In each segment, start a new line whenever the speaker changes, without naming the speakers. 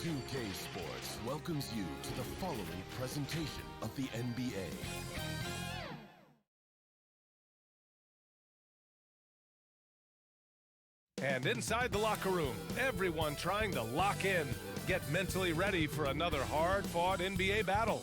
2K Sports welcomes you to the following presentation of the NBA.
And inside the locker room, everyone trying to lock in, get mentally ready for another hard-fought NBA battle.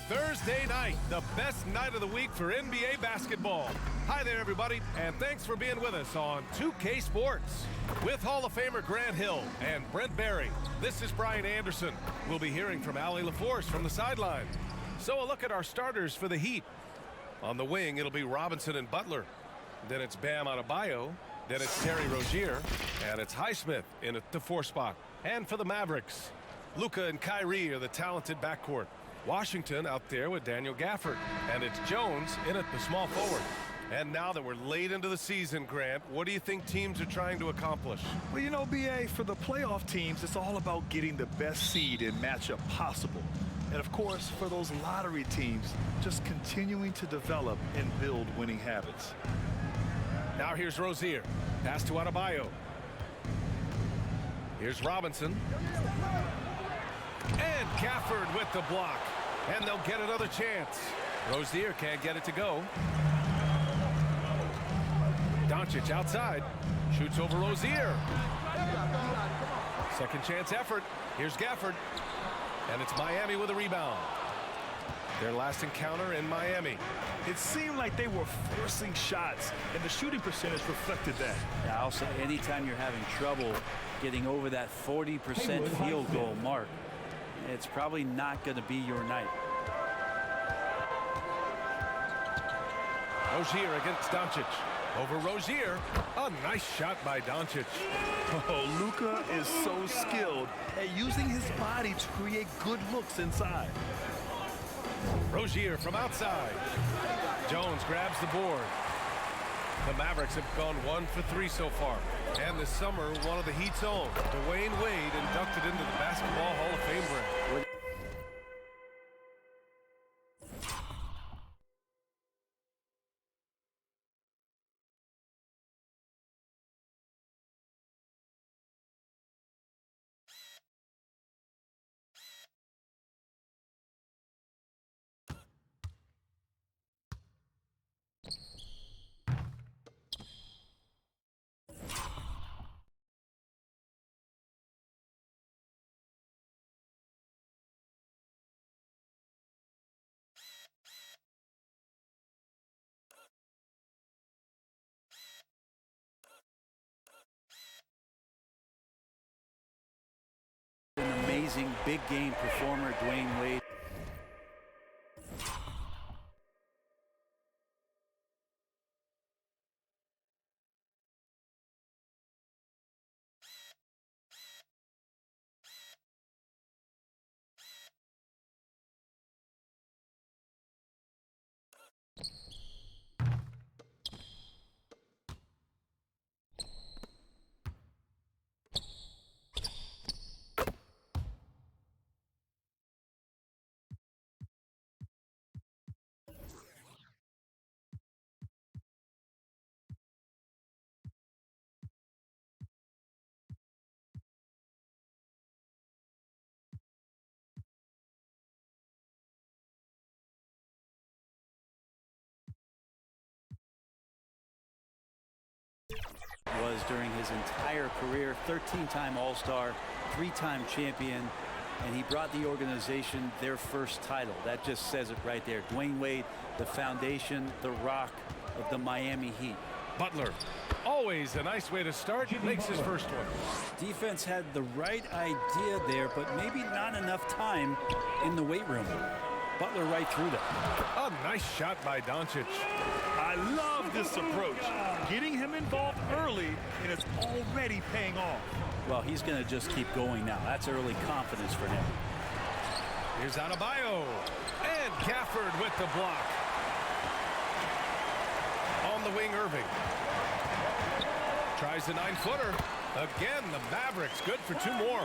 Thursday night, the best night of the week for NBA basketball. Hi there, everybody, and thanks for being with us on 2K Sports. With Hall of Famer Grant Hill and Brent Barry, this is Brian Anderson. We'll be hearing from Allie LaForce from the sideline. So a look at our starters for the Heat. On the wing, it'll be Robinson and Butler. Then it's Bam Adebayo. Then it's Terry Rozier. And it's Highsmith in at the 4 spot. And for the Mavericks, Luka and Kyrie are the talented backcourt. Washington out there with Daniel Gafford. And it's Jones in at the small forward. And now that we're late into the season, Grant, what do you think teams are trying to accomplish?
Well, you know, B.A., for the playoff teams, it's all about getting the best seed and matchup possible. And, of course, for those lottery teams, just continuing to develop and build winning habits.
Now here's Rozier. Pass to Adebayo. Here's Robinson. And Gafford with the block. And they'll get another chance. Rozier can't get it to go. Doncic outside. Shoots over Rozier. Second chance effort. Here's Gafford. And it's Miami with a rebound. Their last encounter in Miami.
It seemed like they were forcing shots, and the shooting percentage reflected that.
Yeah, I'll say anytime you're having trouble getting over that 40% field goal mark, it's probably not going to be your night.
Rozier against Doncic. Over Rozier. A nice shot by Doncic.
Oh, Luka is so skilled at using his body to create good looks inside.
Rozier from outside. Jones grabs the board. The Mavericks have gone 1 for 3 so far. And this summer, one of the Heat's own, Dwayne Wade, inducted into the Basketball Hall of Fame grant.
An amazing big game performer, Dwayne Wade. Was during his entire career, 13-time All-Star, 3-time champion, and he brought the organization their first title. That just says it right there. Dwayne Wade, the foundation, the rock of the Miami Heat.
Butler, always a nice way to start, makes his first one.
Defense had the right idea there, but maybe not enough time in the weight room. Butler right through them.
A nice shot by Doncic.
I love this approach. Getting him involved early, and it's already paying off.
Well, he's going to just keep going now. That's early confidence for him.
Here's Adebayo. And Gafford with the block. On the wing, Irving. Tries the 9-footer. Again, the Mavericks good for 2 more.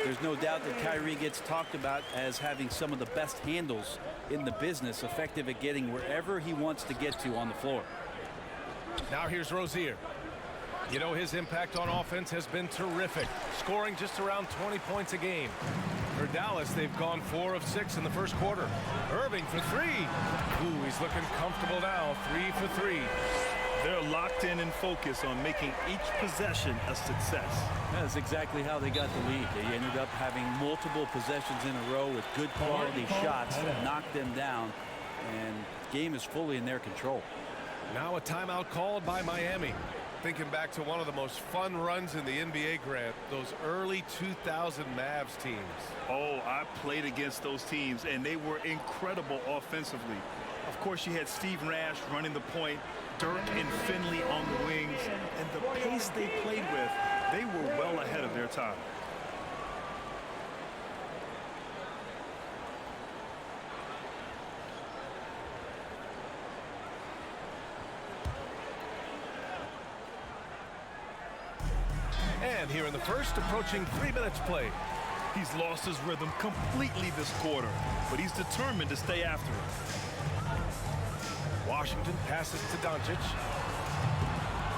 There's no doubt that Kyrie gets talked about as having some of the best handles in the business, effective at getting wherever he wants to get to on the floor.
Now here's Rozier. You know, his impact on offense has been terrific, scoring just around 20 points a game. For Dallas, they've gone 4 of 6 in the first quarter. Irving for 3. Ooh, he's looking comfortable now, 3 for 3.
They're locked in and focused on making each possession a success.
That's exactly how they got the lead. They ended up having multiple possessions in a row with good quality shots that knocked them down, and game is fully in their control.
Now a timeout called by Miami. Thinking back to one of the most fun runs in the NBA, Grant, those early 2000 Mavs teams.
Oh, I played against those teams, and they were incredible offensively. Of course, you had Steve Nash running the point, Dirk and Finley on the wings, and the pace they played with, they were well ahead of their time.
And here in the first, approaching 3 minutes played.
He's lost his rhythm completely this quarter, but he's determined to stay after it.
Washington passes to Doncic.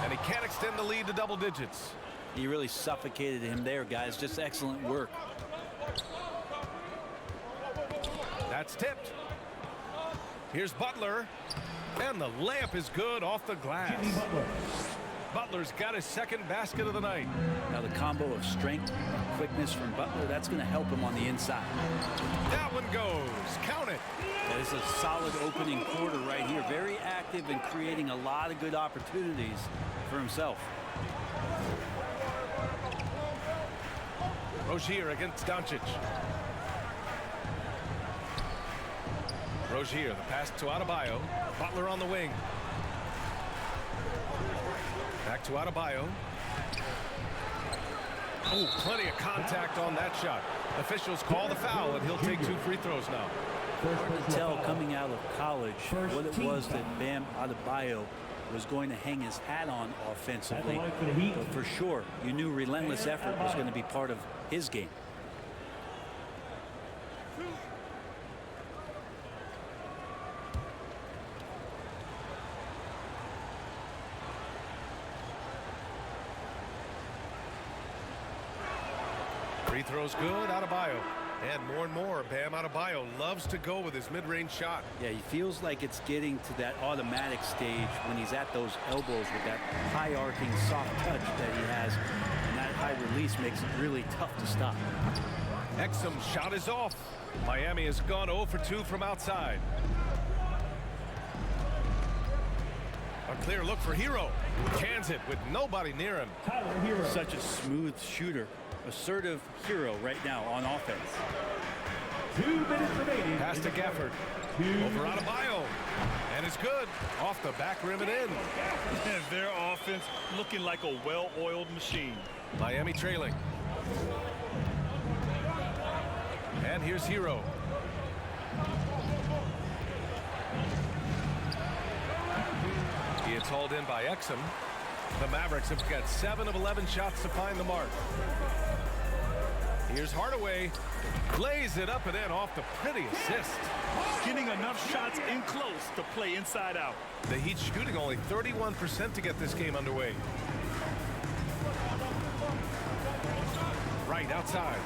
And he can't extend the lead to double digits.
He really suffocated him there, guys. Just excellent work.
That's tipped. Here's Butler. And the layup is good off the glass. Butler's got his second basket of the night.
Now the combo of strength and quickness from Butler, that's going to help him on the inside.
That one goes. Count it.
That is a solid opening quarter right here. Very active and creating a lot of good opportunities for himself.
Rozier against Doncic. Rozier, the pass to Adebayo. Butler on the wing. Back to Adebayo. Oh, plenty of contact on that shot. Officials call the foul, and he'll take 2 free throws now.
Hard to tell coming out of college what it was that Bam Adebayo was going to hang his hat on offensively. But for sure, you knew relentless effort was going to be part of his game.
Free throws good, Adebayo. And more, Bam Adebayo loves to go with his mid-range shot.
Yeah, he feels like it's getting to that automatic stage when he's at those elbows with that high-arcing soft touch that he has. And that high release makes it really tough to stop.
Exum's shot is off. Miami has gone 0 for 2 from outside. A clear look for Hero. Cans it with nobody near him.
Such a smooth shooter. Assertive Hero right now on offense.
2 minutes remaining.
Pass to Gafford. Over Adebayo. And it's good. Off the back rim and in.
And their offense looking like a well-oiled machine.
Miami trailing. And here's Hero. He is hauled in by Exum. The Mavericks have got 7 of 11 shots to find the mark. Here's Hardaway. Lays it up and in off the pretty assist.
Getting enough shots in close to play inside out.
The Heat shooting only 31% to get this game underway. Right outside.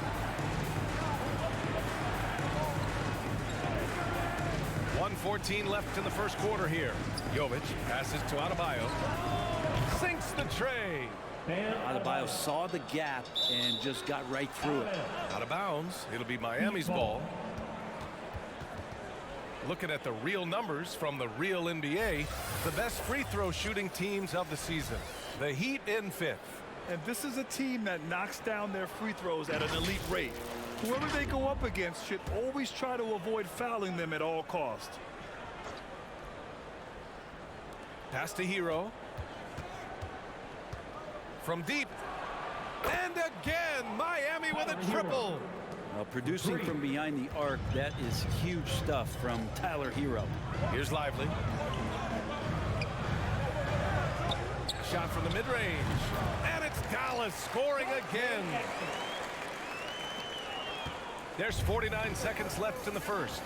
.114 left in the first quarter here. Jovic passes to Adebayo. Sinks the tray.
Adebayo saw the gap and just got right through it.
Out of bounds. It'll be Miami's ball. Looking at the real numbers from the real NBA, the best free throw shooting teams of the season. The Heat in 5th.
And this is a team that knocks down their free throws at an elite rate. Whoever they go up against should always try to avoid fouling them at all costs.
Pass to Hero. From deep. And again, Miami with a triple.
Producing from behind the arc, that is huge stuff from Tyler Hero.
Here's Lively. Shot from the mid-range. And it's Dallas. Dallas scoring again. There's 49 seconds left in the first.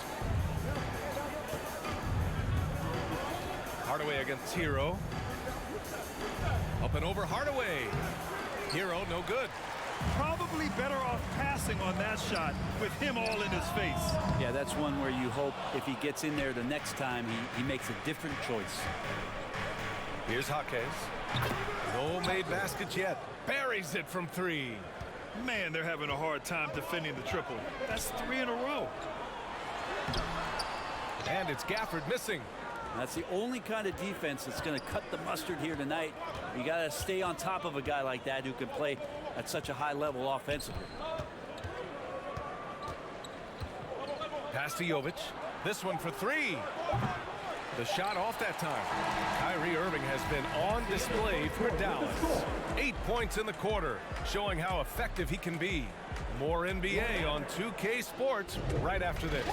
Hardaway against Hero. Up and over Hardaway. Hero, no good.
Probably better off passing on that shot with him all in his face.
Yeah, that's one where you hope if he gets in there the next time, he makes a different choice.
Here's Jaquez. No made baskets yet. Buries it from three.
Man, they're having a hard time defending the triple. That's 3 in a row.
And it's Gafford missing.
That's the only kind of defense that's going to cut the mustard here tonight. You got to stay on top of a guy like that who can play at such a high level offensively.
Pass to Jovic. This one for three. The shot off that time. Kyrie Irving has been on display for Dallas. 8 points in the quarter, showing how effective he can be. More NBA on 2K Sports right after this.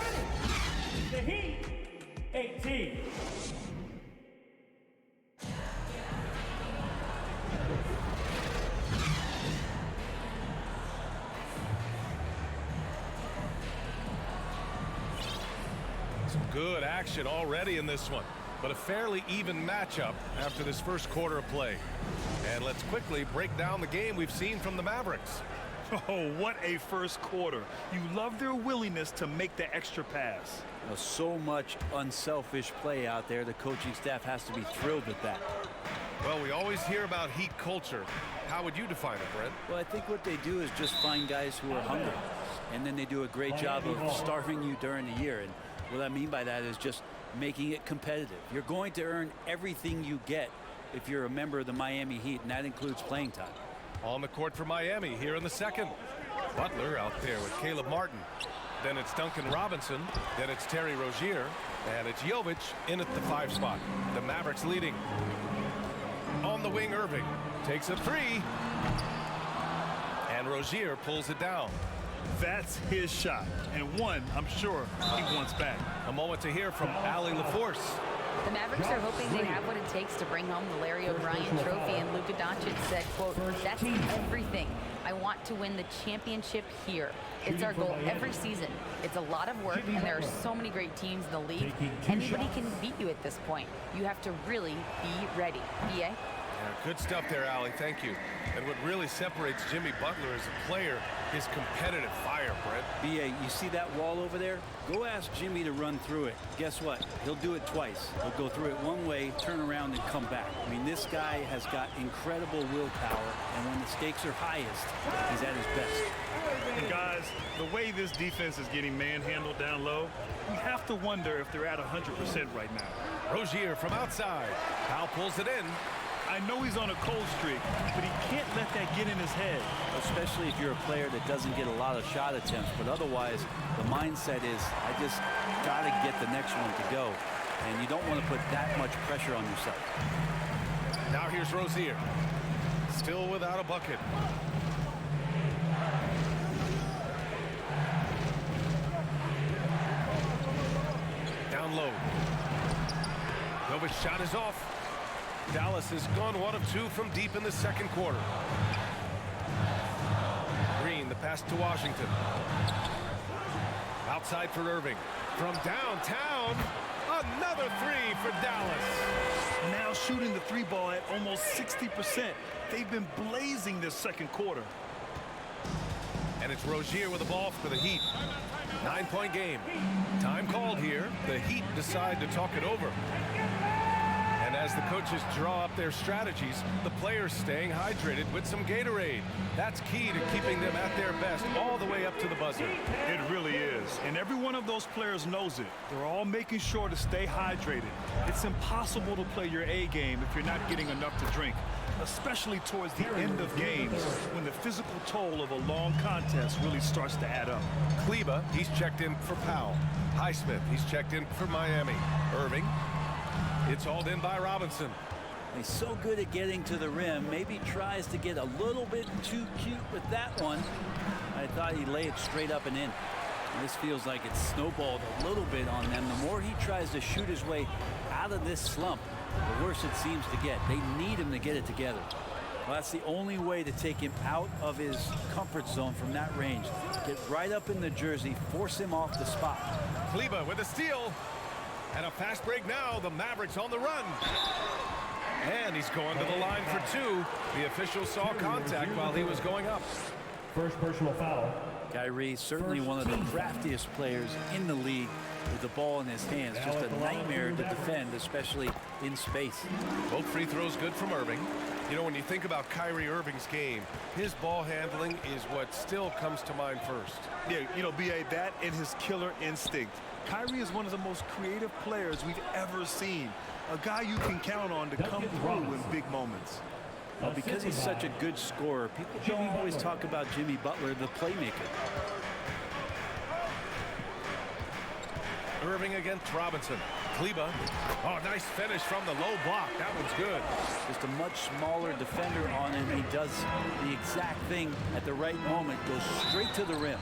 The Heat, 18.
Some good action already in this one, but a fairly even matchup after this first quarter of play. And let's quickly break down the game we've seen from the Mavericks.
Oh, what a first quarter. You love their willingness to make the extra pass.
So much unselfish play out there. The coaching staff has to be thrilled with that.
Well, we always hear about Heat culture. How would you define it, Brent?
Well, I think what they do is just find guys who are hungry, and then they do a great job of starving you during the year. And what I mean by that is just making it competitive. You're going to earn everything you get if you're a member of the Miami Heat, and that includes playing time.
On the court for Miami here in the second. Butler out there with Caleb Martin. Then it's Duncan Robinson. Then it's Terry Rozier. And it's Jovic in at the 5 spot. The Mavericks leading. On the wing, Irving takes a three. And Rozier pulls it down.
That's his shot, and one I'm sure he wants back.
A moment to hear from Allie LaForce.
The Mavericks are hoping they have what it takes to bring home the Larry O'Brien trophy, and Luka Doncic said, quote, "That's everything. I want to win the championship here. It's our goal every season. It's a lot of work, and there are so many great teams in the league. Anybody can beat you at this point. You have to really be ready." BA?
Yeah, good stuff there, Allie. Thank you. And what really separates Jimmy Butler as a player is competitive fire, Brent.
BA, you see that wall over there? Go ask Jimmy to run through it. Guess what? He'll do it twice. He'll go through it one way, turn around, and come back. I mean, this guy has got incredible willpower, and when the stakes are highest, he's at his best.
And guys, the way this defense is getting manhandled down low, you have to wonder if they're at 100% right now.
Rozier from outside. Powell pulls it in.
I know he's on a cold streak, but he can't let that get in his head.
Especially if you're a player that doesn't get a lot of shot attempts, but otherwise the mindset is, I just got to get the next one to go. And you don't want to put that much pressure on yourself.
Now here's Rozier. Still without a bucket. Down low. Novic's shot is off. Dallas has gone 1 of 2 from deep in the second quarter. Green, the pass to Washington. Outside for Irving. From downtown, another three for Dallas.
Now shooting the 3 ball at almost 60%. They've been blazing this second quarter.
And it's Rozier with the ball for the Heat. 9-point game. Time called here. The Heat decide to talk it over. And as the coaches draw up their strategies, the players staying hydrated with some Gatorade. That's key to keeping them at their best all the way up to the buzzer.
It really is. And every one of those players knows it. They're all making sure to stay hydrated. It's impossible to play your A game if you're not getting enough to drink, especially towards the end of games when the physical toll of a long contest really starts to add up.
Kleba, he's checked in for Powell. Highsmith, he's checked in for Miami. Irving. It's hauled in by Robinson.
He's so good at getting to the rim. Maybe tries to get a little bit too cute with that one. I thought he'd lay it straight up and in. This feels like it's snowballed a little bit on them. The more he tries to shoot his way out of this slump, the worse it seems to get. They need him to get it together. Well, that's the only way to take him out of his comfort zone from that range. Get right up in the jersey, force him off the spot.
Kleba with a steal. And a fast break now. The Mavericks on the run. And he's going to the line for two. The official saw contact while he was going up.
First personal foul.
Kyrie, certainly one of the craftiest players in the league with the ball in his hands. Just a nightmare to defend, especially in space.
Both free throws good from Irving. You know, when you think about Kyrie Irving's game, his ball handling is what still comes to mind first.
Yeah, you know, B.A., that and his killer instinct. Kyrie is one of the most creative players we've ever seen. A guy you can count on to come through in big moments.
Well, because he's such a good scorer, people don't always talk about Jimmy Butler, the playmaker.
Irving against Robinson. Kleba. Oh, nice finish from the low block. That one's good.
Just a much smaller defender on him. He does the exact thing at the right moment. Goes straight to the rim.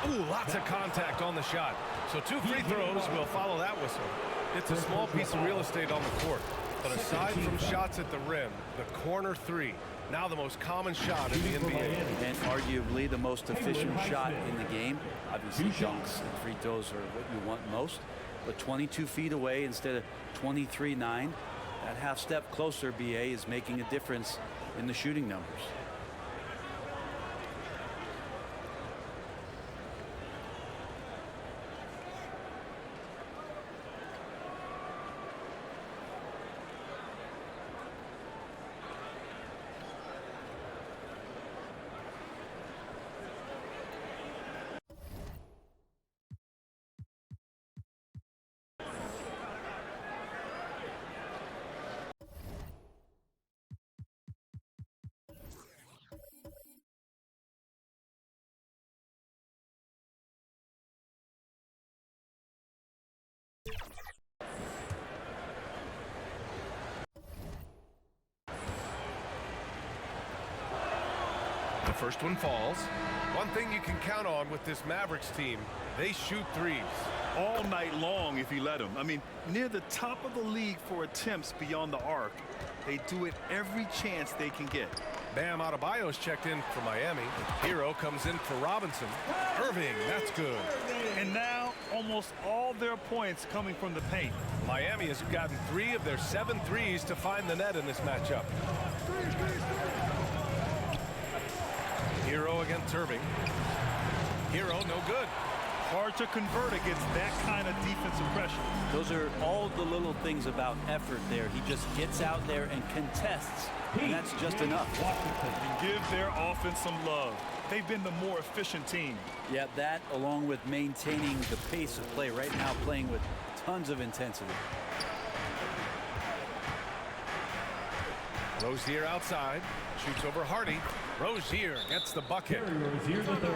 Ooh, lots of contact on the shot. So 2 free throws will follow that whistle. It's a small piece of real estate on the court. But aside from shots at the rim, the corner three, now the most common shot in the NBA.
And arguably the most efficient shot in the game. Obviously, dunks and free throws are what you want most. But 22 feet away instead of 23-9. That half step closer, BA, is making a difference in the shooting numbers.
The first one falls. One thing you can count on with this Mavericks team, they shoot threes.
All night long if you let them. I mean, near the top of the league for attempts beyond the arc. They do it every chance they can get.
Bam Adebayo's checked in for Miami. Hero comes in for Robinson. Irving, that's good.
And now almost all their points coming from the paint.
Miami has gotten 3 of their 7 threes to find the net in this matchup. Hero against Irving. Hero, no good.
Hard to convert against that kind of defensive pressure.
Those are all the little things about effort there. He just gets out there and contests, and that's just enough.
And give their offense some love. They've been the more efficient team.
Yeah, that along with maintaining the pace of play right now, playing with tons of intensity.
Rozier outside, shoots over Hardy. Rozier gets the bucket.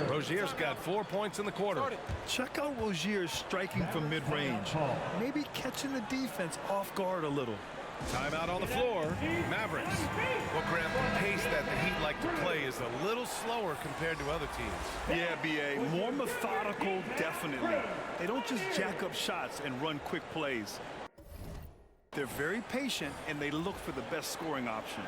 Rozier's got 4 points in the quarter.
Check out Rozier striking from mid-range. Maybe catching the defense off guard a little.
Timeout on the floor. Mavericks. Well, Graham, the pace that the Heat like to play is a little slower compared to other teams.
Yeah, B.A. More methodical, definitely. They don't just jack up shots and run quick plays. They're very patient, and they look for the best scoring option.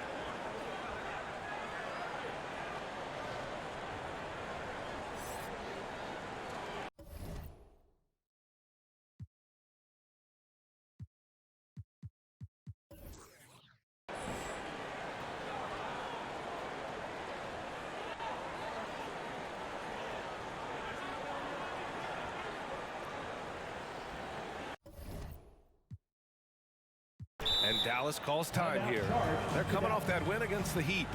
And Dallas calls time here. They're coming off that win against the Heat.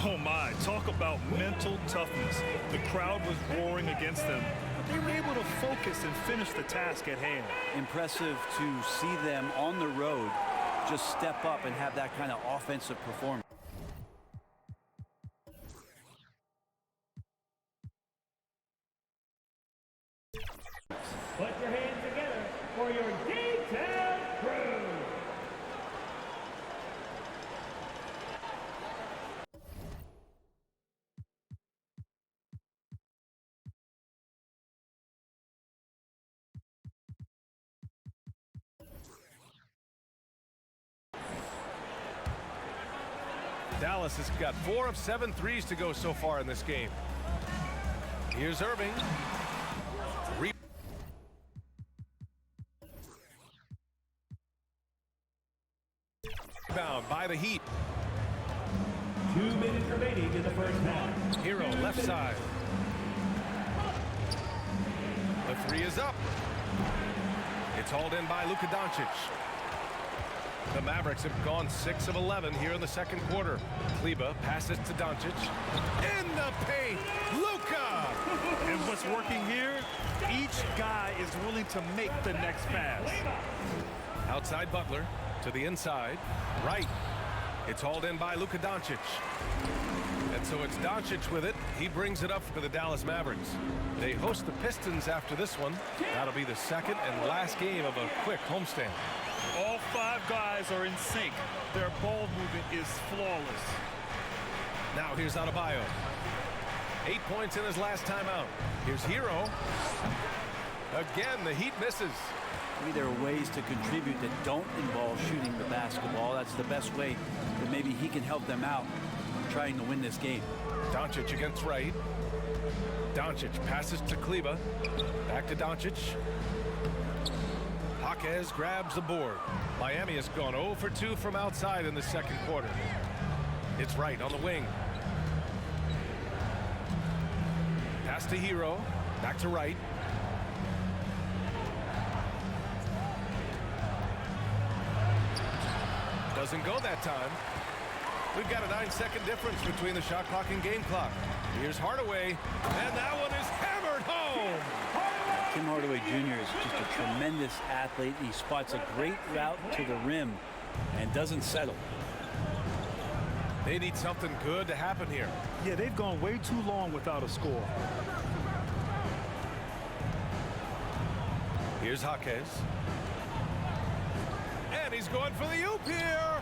Oh my, talk about mental toughness. The crowd was roaring against them, but they were able to focus and finish the task at hand.
Impressive to see them on the road just step up and have that kind of offensive performance.
Put your hands together for your detailed crew.
Dallas has got 4 of 7 threes to go so far in this game. Here's Irving. Rebound by the Heat.
2 minutes remaining in the first half.
Hero left side. The three is up. It's hauled in by Luka Doncic. The Mavericks have gone 6 of 11 here in the second quarter. Kleber passes to Doncic. In the paint, Luka!
And what's working here, each guy is willing to make the next pass.
Outside Butler to the inside. Right. It's hauled in by Luka Doncic. And so it's Doncic with it. He brings it up for the Dallas Mavericks. They host the Pistons after this one. That'll be the second and last game of a quick homestand.
All 5 guys are in sync. Their ball movement is flawless.
Now here's Adebayo. 8 points in his last time out. Here's Hero. Again, the Heat misses.
Maybe there are ways to contribute that don't involve shooting the basketball. That's the best way that maybe he can help them out trying to win this game.
Doncic against right. Doncic passes to Kleber. Back to Doncic. Jaquez grabs the board. Miami has gone 0 for 2 from outside in the second quarter. It's right on the wing. Pass to Hero. Back to right. Doesn't go that time. We've got a 9-second difference between the shot clock and game clock. Here's Hardaway, and that one is hammered home.
Tim Hardaway Jr. is just a tremendous athlete. He spots a great route to the rim and doesn't settle.
They need something good to happen here.
Yeah, they've gone way too long without a score.
Here's Jaquez. And he's going for the oop here.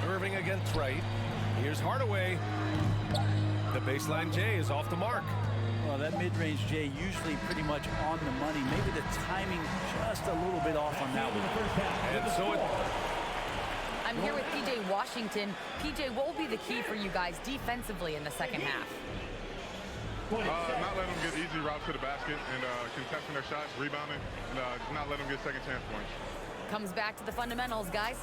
Irving against right. Here's Hardaway. The baseline J is off the mark.
Well, that mid-range J usually pretty much on the money. Maybe the timing just a little bit off on that one.
And so it...
I'm here with PJ Washington. PJ, what will be the key for you guys defensively in the second half?
Not letting them get easy routes to the basket and contesting their shots, rebounding, and not letting them get second chance points.
Comes back to the fundamentals, guys.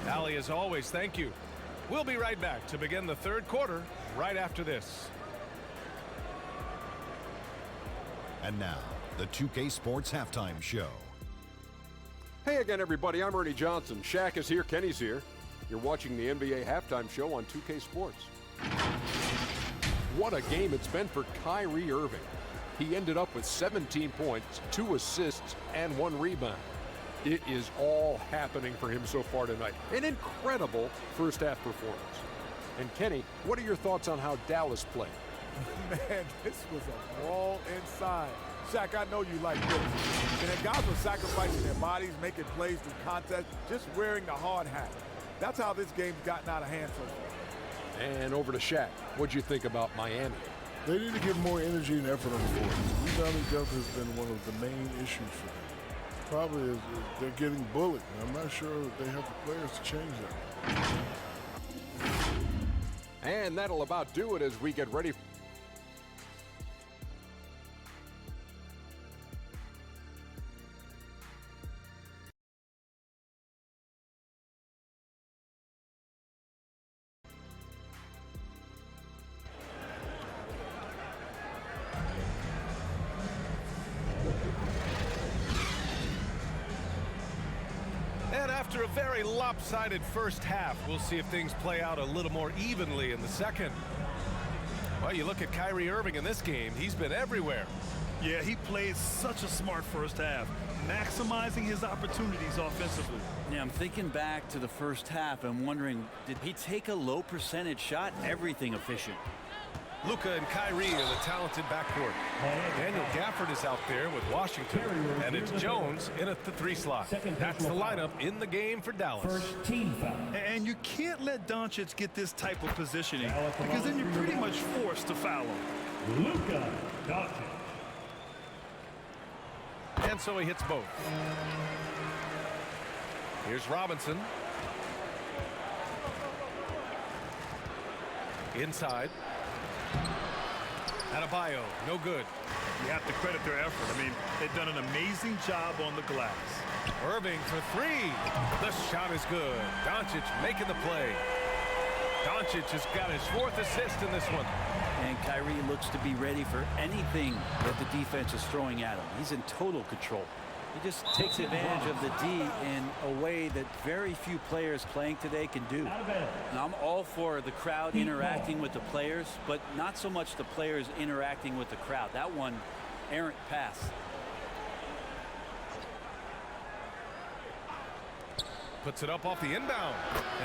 Allie, as always, thank you. We'll be right back to begin the third quarter right after this.
And now, the 2K Sports Halftime Show.
Hey again, everybody. I'm Ernie Johnson. Shaq is here. Kenny's here. You're watching the NBA Halftime Show on 2K Sports. What a game it's been for Kyrie Irving. He ended up with 17 points, 2 assists, and 1 rebound. It is all happening for him so far tonight. An incredible first-half performance. And Kenny, what are your thoughts on how Dallas played?
Man, this was a brawl inside. Shaq, I know you like this. And the guys were sacrificing their bodies, making plays through contest, just wearing the hard hat. That's how this game's gotten out of hand so far.
And over to Shaq. What'd you think about Miami?
They need to give more energy and effort on the court. Rebounding depth has been one of the main issues for them. Probably is they're getting bullied. I'm not sure they have the players to change that.
And that'll about do it as we get ready.
And after a very lopsided first half, we'll see if things play out a little more evenly in the second. Well, you look at Kyrie Irving in this game, he's been everywhere.
Yeah, he played such a smart first half, maximizing his opportunities offensively.
Yeah, I'm thinking back to the first half. I'm wondering, did he take a low percentage shot? Everything efficient.
Luka and Kyrie are the talented backcourt. Daniel Gafford is out there with Washington, and it's Jones in at the 3 slot. That's the lineup in the game for Dallas.
First team foul.
And you can't let Doncic get this type of positioning because then you're pretty much forced to foul him.
Luka Doncic.
And so he hits both. Here's Robinson. Inside. Adebayo, no good.
You have to credit their effort. I mean, they've done an amazing job on the glass.
Irving for three. The shot is good. Doncic making the play. Doncic has got his 4th assist in this one.
And Kyrie looks to be ready for anything that the defense is throwing at him. He's in total control. He just takes advantage of the D in a way that very few players playing today can do. And I'm all for the crowd interacting with the players, but not so much the players interacting with the crowd. That one, errant pass.
Puts it up off the inbound.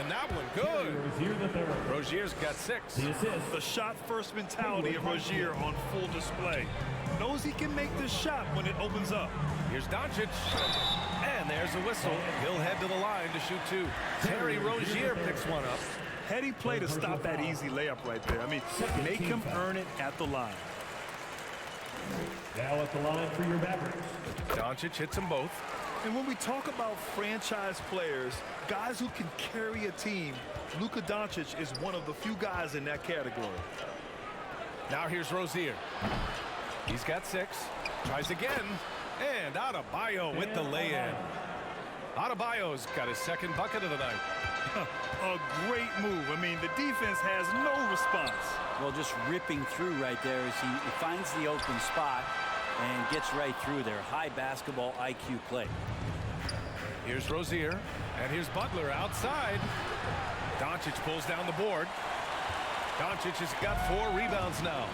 And that one good. Rozier's got 6.
The shot first mentality of Rozier on full display. Knows he can make this shot when it opens up.
Here's Doncic. And there's a whistle. He'll head to the line to shoot 2. Terry Rozier picks one up.
Heady play to stop that easy layup right there. I mean, make him earn it at the line.
Now at the line for your Mavericks.
Doncic hits them both.
And when we talk about franchise players, guys who can carry a team, Luka Doncic is one of the few guys in that category.
Now here's Rozier. He's got 6. Tries again. And Adebayo with the lay-in. Adebayo's got his 2nd bucket of the night.
A great move. I mean, the defense has no response.
Well, just ripping through right there as he finds the open spot and gets right through there. High basketball IQ play.
Here's Rozier. And here's Butler outside. Doncic pulls down the board. Doncic has got 4 rebounds now.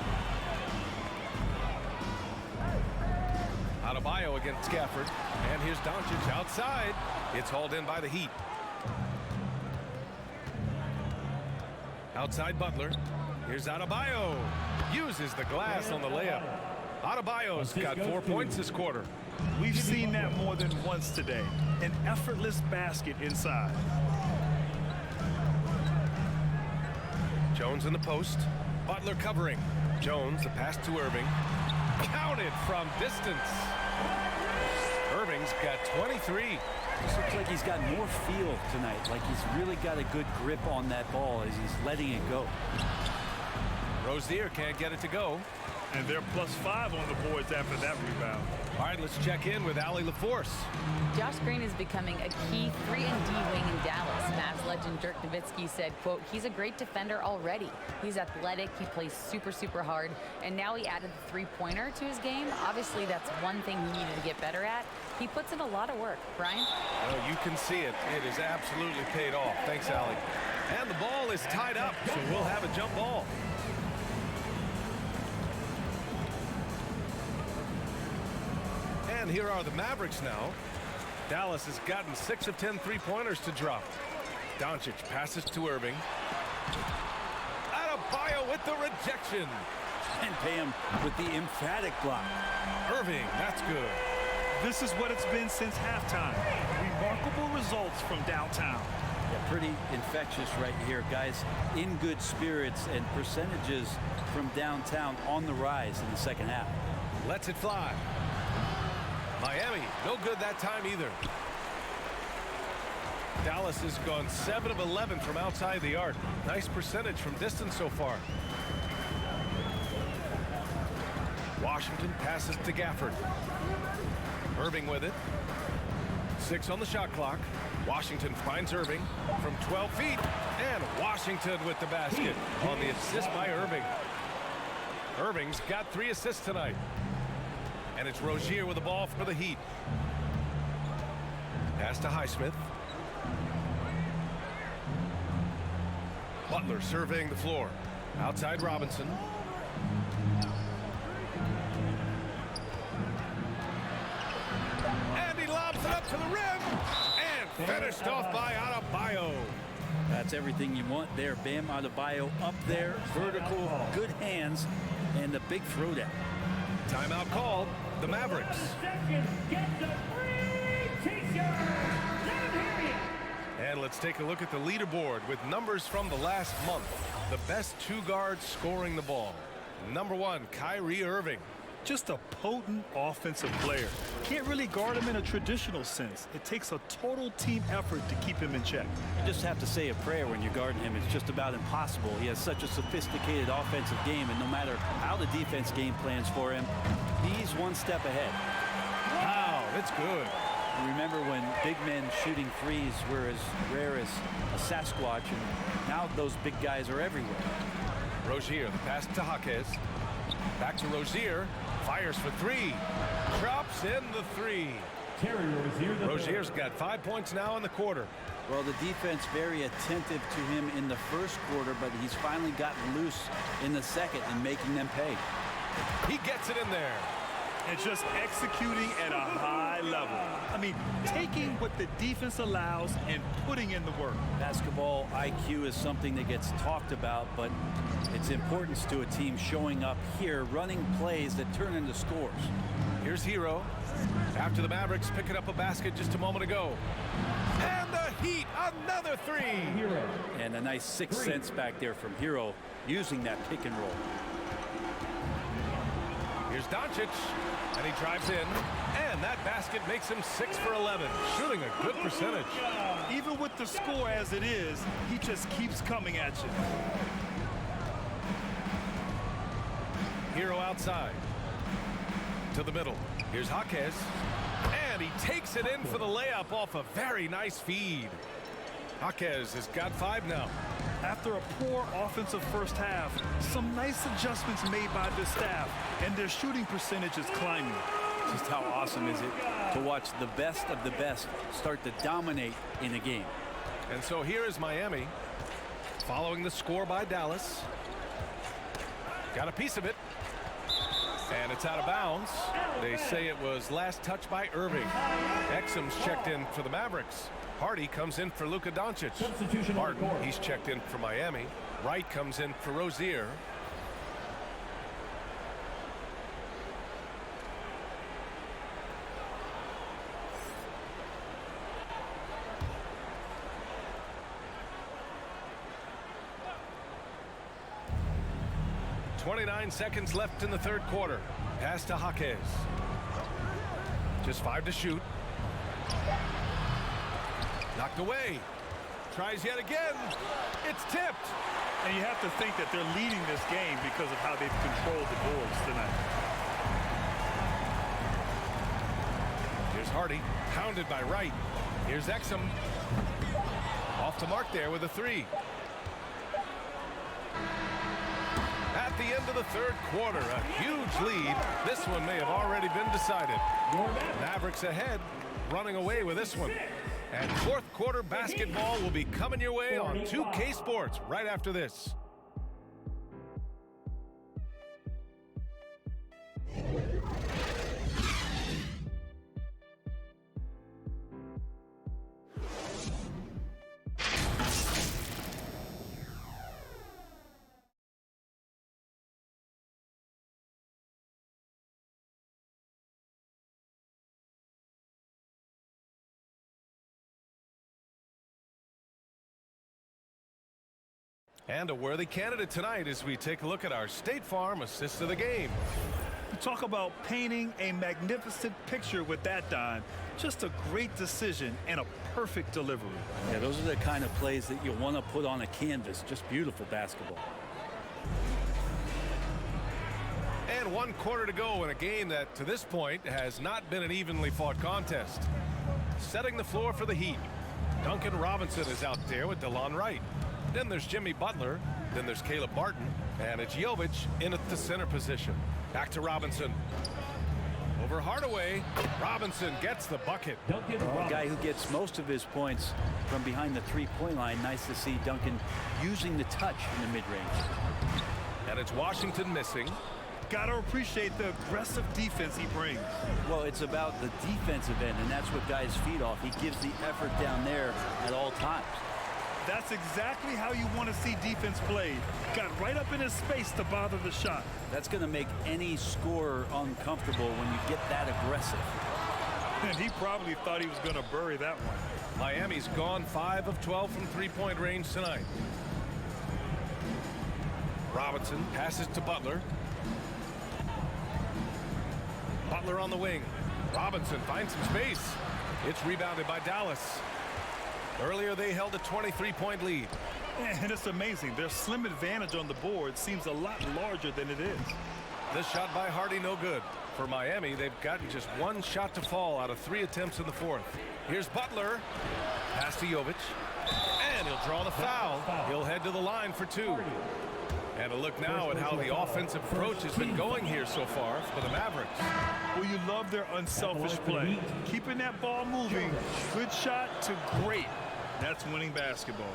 Adebayo against Gafford. And here's Doncic outside. It's hauled in by the Heat. Outside Butler. Here's Adebayo. Uses the glass on the layup. Adebayo's got 4 points this quarter.
We've seen that more than once today. An effortless basket inside.
Jones in the post. Butler covering. Jones, the pass to Irving. Counted from distance. Irving's got 23.
This looks like he's got more feel tonight. Like he's really got a good grip on that ball as he's letting it go.
Rozier can't get it to go.
And they're +5 on the boards after that rebound.
All right, let's check in with Allie LaForce.
Josh Green is becoming a key 3-and-D wing in Dallas. Mavs legend Dirk Nowitzki said, quote, he's a great defender already. He's athletic, he plays super, super hard, and now he added the 3-pointer to his game. Obviously, that's one thing he needed to get better at. He puts in a lot of work. Brian?
Oh, you can see it. It is absolutely paid off. Thanks, Allie. And the ball is tied up, so we'll have a jump ball. And here are the Mavericks now. Dallas has gotten 6 of 10 3-pointers to drop. Doncic passes to Irving. Adebayo with the rejection.
And pay him with the emphatic block.
Irving, that's good.
This is what it's been since halftime. Remarkable results from downtown.
Yeah, pretty infectious right here, guys. In good spirits and percentages from downtown on the rise in the second half.
Lets it fly. Miami, no good that time either. Dallas has gone 7 of 11 from outside the arc. Nice percentage from distance so far. Washington passes to Gafford. Irving with it. 6 on the shot clock. Washington finds Irving from 12 feet. And Washington with the basket on the assist by Irving. Irving's got 3 assists tonight. And it's Rozier with the ball for the Heat. Pass to Highsmith. Butler surveying the floor. Outside Robinson. And he lobs it up to the rim. And finished off by Adebayo.
That's everything you want there. Bam Adebayo up there. Vertical, good hands, and the big throwdown.
Timeout called. The Mavericks. And let's take a look at the leaderboard with numbers from the last month. The best 2 guards scoring the ball. Number 1, Kyrie Irving.
Just a potent offensive player. Can't really guard him in a traditional sense. It takes a total team effort to keep him in check.
You just have to say a prayer when you're guarding him. It's just about impossible. He has such a sophisticated offensive game, and no matter how the defense game plans for him, he's one step ahead.
Wow, that's good.
Remember when big men shooting threes were as rare as a Sasquatch, and now those big guys are everywhere.
Rozier, the pass to Jaquez. Back to Rozier. Fires for three. Drops in the three. Rozier's got 5 points now in the quarter.
Well, the defense very attentive to him in the first quarter, but he's finally gotten loose in the second and making them pay.
He gets it in there.
And just executing at a high level. I mean, taking what the defense allows and putting in the work.
Basketball IQ is something that gets talked about, but its importance to a team showing up here, running plays that turn into scores.
Here's Hero. After the Mavericks picking up a basket just a moment ago. And the Heat, another three.
And a nice sixth sense back there from Hero using that pick and roll.
Here's Doncic, and he drives in, and that basket makes him 6 for 11, shooting a good percentage.
Even with the score as it is, he just keeps coming at you.
Hero outside to the middle. Here's Jaquez, and he takes it in for the layup off a very nice feed. Jaquez has got 5 now.
After a poor offensive first half, some nice adjustments made by the staff, and their shooting percentage is climbing.
Just how awesome is it to watch the best of the best start to dominate in a game.
And so here is Miami following the score by Dallas. Got a piece of it. And it's out of bounds. They say it was last touched by Irving. Exum's checked in for the Mavericks. Hardy comes in for Luka Doncic. Martin, he's checked in for Miami. Wright comes in for Rozier. .29 seconds left in the third quarter. Pass to Jaquez. Just 5 to shoot. Knocked away. Tries yet again. It's tipped.
And you have to think that they're leading this game because of how they've controlled the boards tonight.
Here's Hardy, pounded by Wright. Here's Exum. Off the mark there with a 3. At the end of the third quarter, a huge lead. This one may have already been decided. Mavericks ahead, running away with this one. And fourth quarter basketball will be coming your way on 2K Sports right after this. And a worthy candidate tonight as we take a look at our State Farm assist of the game.
Talk about painting a magnificent picture with that dime. Just a great decision and a perfect delivery.
Yeah, those are the kind of plays that you want to put on a canvas. Just beautiful basketball.
And 1 quarter to go in a game that to this point has not been an evenly fought contest. Setting the floor for the Heat. Duncan Robinson is out there with DeLon Wright. Then there's Jimmy Butler. Then there's Caleb Barton. And it's Jovic in at the center position. Back to Robinson. Over Hardaway. Robinson gets the bucket.
A guy who gets most of his points from behind the three-point line. Nice to see Duncan using the touch in the mid-range.
And it's Washington missing.
Got to appreciate the aggressive defense he brings.
Well, it's about the defensive end, and that's what guys feed off. He gives the effort down there at all times.
That's exactly how you want to see defense played. Got right up in his space to bother the shot.
That's going to make any scorer uncomfortable when you get that aggressive.
And he probably thought he was going to bury that one.
Miami's gone 5 of 12 from three-point range tonight. Robinson passes to Butler. Butler on the wing. Robinson finds some space. It's rebounded by Dallas. Earlier they held a 23-point lead.
And it's amazing. Their slim advantage on the board seems a lot larger than it is.
This shot by Hardy no good. For Miami, they've gotten just one shot to fall out of 3 attempts in the fourth. Here's Butler. Pass to Jovic. And he'll draw the foul. He'll head to the line for 2. And a look now at how the offensive approach has been going here so far for the Mavericks.
Well, you love their unselfish play. Keeping that ball moving. Good shot to great. That's winning basketball.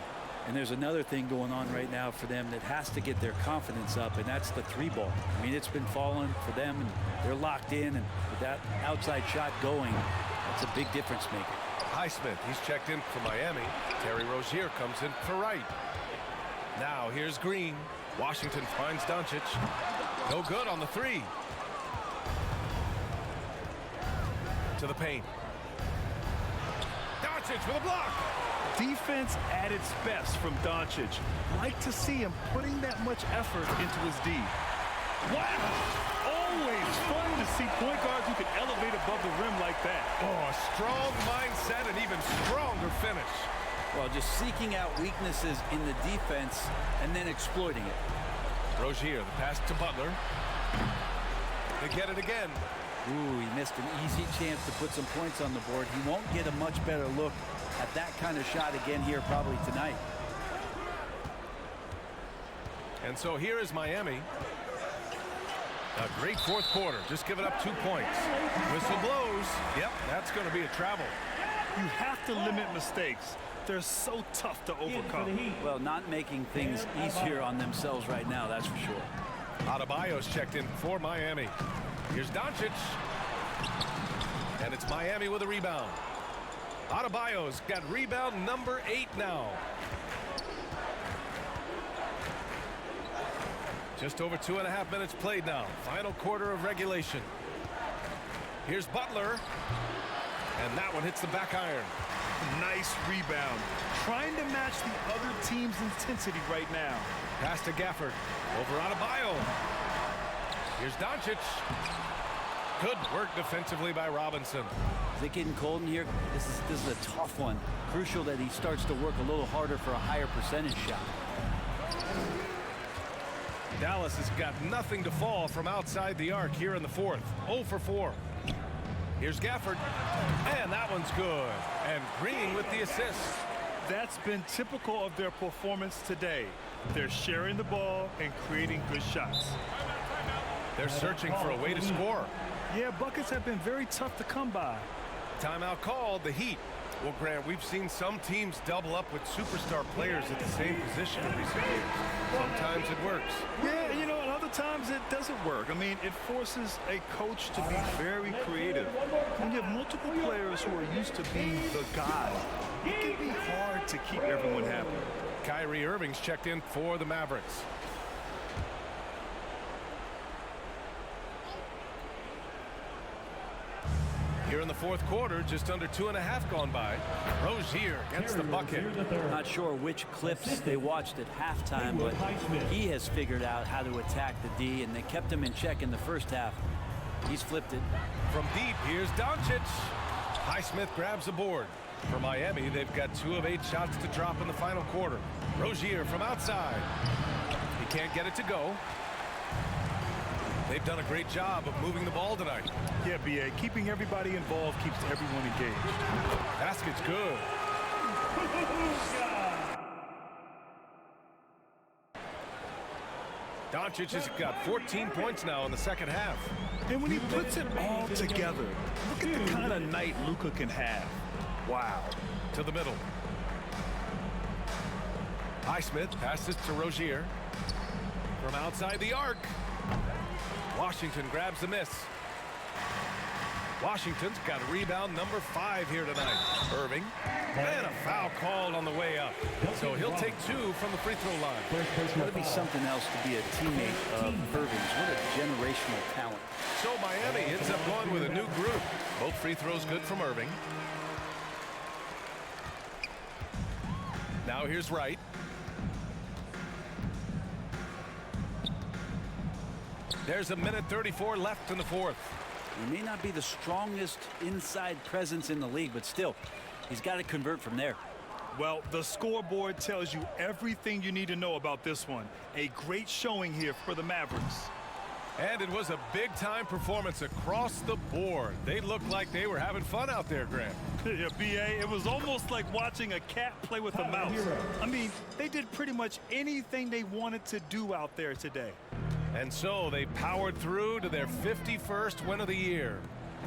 And there's another thing going on right now for them that has to get their confidence up, and that's the 3-ball. I mean, it's been falling for them, and they're locked in, and with that outside shot going, that's a big difference maker.
Highsmith, he's checked in for Miami. Terry Rozier comes in for Wright. Now here's Green. Washington finds Doncic. No good on the 3. To the paint. Doncic with a block.
Defense at its best from Doncic. Like to see him putting that much effort into his D. Wow! Always fun to see point guards who can elevate above the rim like that.
Oh, a strong mindset and even stronger finish.
Well, just seeking out weaknesses in the defense and then exploiting it.
Rozier, the pass to Butler. They get it again.
Ooh, he missed an easy chance to put some points on the board. He won't get a much better look at that kind of shot again here probably tonight.
And so here is Miami. A great fourth quarter, just giving up 2 points. Whistle blows. Yep, that's going to be a travel.
You have to limit mistakes. They're so tough to overcome.
Well, not making things easier on themselves right now, that's for sure.
Adebayo's checked in for Miami. Here's Doncic. And it's Miami with a rebound. Adebayo's got rebound number 8 now. Just over 2.5 minutes played now. Final quarter of regulation. Here's Butler. And that one hits the back iron.
Nice rebound. Trying to match the other team's intensity right now.
Pass to Gafford. Over Adebayo. Here's Doncic. Good work defensively by Robinson.
Is it getting cold in here? This is a tough one. Crucial that he starts to work a little harder for a higher percentage shot.
Dallas has got nothing to fall from outside the arc here in the fourth. 0 for 4. Here's Gafford. And that one's good. And Green with the assist.
That's been typical of their performance today. They're sharing the ball and creating good shots.
They're searching for a way to score.
Yeah, buckets have been very tough to come by.
Timeout called, the Heat. Well, Grant, we've seen some teams double up with superstar players at the same position in recent years. Sometimes it works.
Yeah, you know, and other times it doesn't work. I mean, it forces a coach to be very creative. When you have multiple players who are used to being the guy, it can be hard to keep everyone happy.
Kyrie Irving's checked in for the Mavericks. Here in the fourth quarter, just under 2.5 gone by. Rozier gets the bucket.
Not sure which clips they watched at halftime, but he has figured out how to attack the D, and they kept him in check in the first half. He's flipped it.
From deep, here's Doncic. Highsmith grabs the board. For Miami, they've got 2 of 8 shots to drop in the final quarter. Rozier from outside. He can't get it to go. They've done a great job of moving the ball tonight.
Yeah, B.A., keeping everybody involved keeps everyone engaged.
Basket's good. Doncic has got 14 points now in the second half.
And when he puts it all together, look at the kind of night Luka can have. Wow.
To the middle. Highsmith passes to Rozier. From outside the arc. Washington grabs the miss. Washington's got rebound number 5 here tonight. Irving. And a foul called on the way up. So he'll take 2 from the free throw line.
It's got to be something else to be a teammate of Irving's. What a generational talent.
So Miami ends up going with a new group. Both free throws good from Irving. Now here's Wright. There's a minute 34 left in the fourth.
He may not be the strongest inside presence in the league, but still, he's got to convert from there.
Well, the scoreboard tells you everything you need to know about this one. A great showing here for the Mavericks.
And it was a big-time performance across the board. They looked like they were having fun out there, Grant.
Yeah, B.A., it was almost like watching a cat play with a mouse. I mean, they did pretty much anything they wanted to do out there today.
And so they powered through to their 51st win of the year.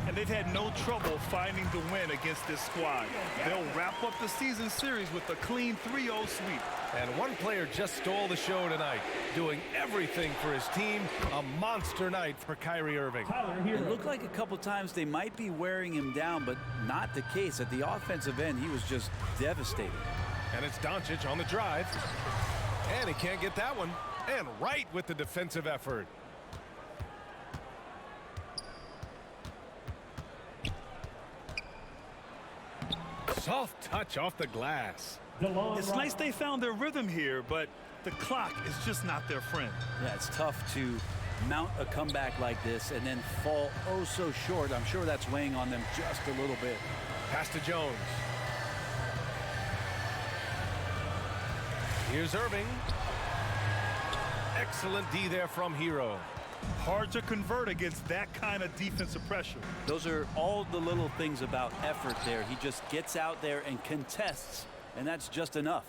And they've had no trouble finding the win against this squad. They'll wrap up the season series with a clean 3-0 sweep.
And one player just stole the show tonight, doing everything for his team. A monster night for Kyrie Irving.
It looked like a couple times they might be wearing him down, but not the case. At the offensive end, he was just devastating.
And it's Doncic on the drive. And he can't get that one. And right with the defensive effort. Soft touch off the glass.
It's nice they found their rhythm here, but the clock is just not their friend.
Yeah, it's tough to mount a comeback like this and then fall oh so short. I'm sure that's weighing on them just a little bit.
Pass to Jones. Here's Irving. Excellent D there from Hero.
Hard to convert against that kind of defensive pressure.
Those are all the little things about effort there. He just gets out there and contests, and that's just enough.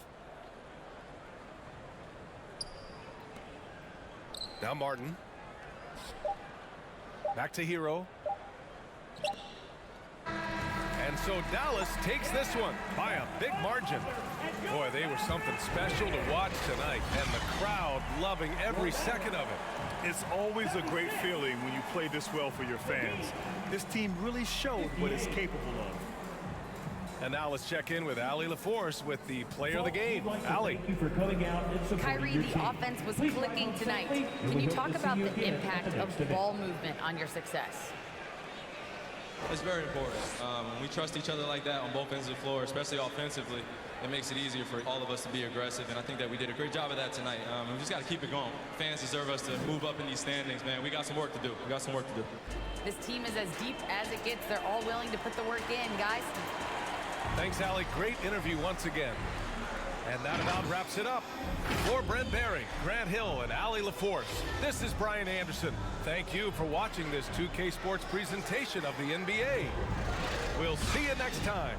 Now Martin. Back to Hero. And so Dallas takes this one by a big margin. Boy, they were something special to watch tonight, and the crowd loving every second of it.
It's always a great feeling when you play this well for your fans. This team really showed what it's capable of.
And now let's check in with Allie LaForce with the player of the game. Allie.
Kyrie, the offense was clicking tonight. Can you talk about the impact of ball movement on your success?
It's very important. When we trust each other like that on both ends of the floor, especially offensively, it makes it easier for all of us to be aggressive, and I think that we did a great job of that tonight. We just got to keep it going. Fans deserve us to move up in these standings, man. We got some work to do. We got some work to do.
This team is as deep as it gets. They're all willing to put the work in, guys.
Thanks, Allie. Great interview once again. And that about wraps it up. For Brent Barry, Grant Hill, and Allie LaForce, this is Brian Anderson. Thank you for watching this 2K Sports presentation of the NBA. We'll see you next time.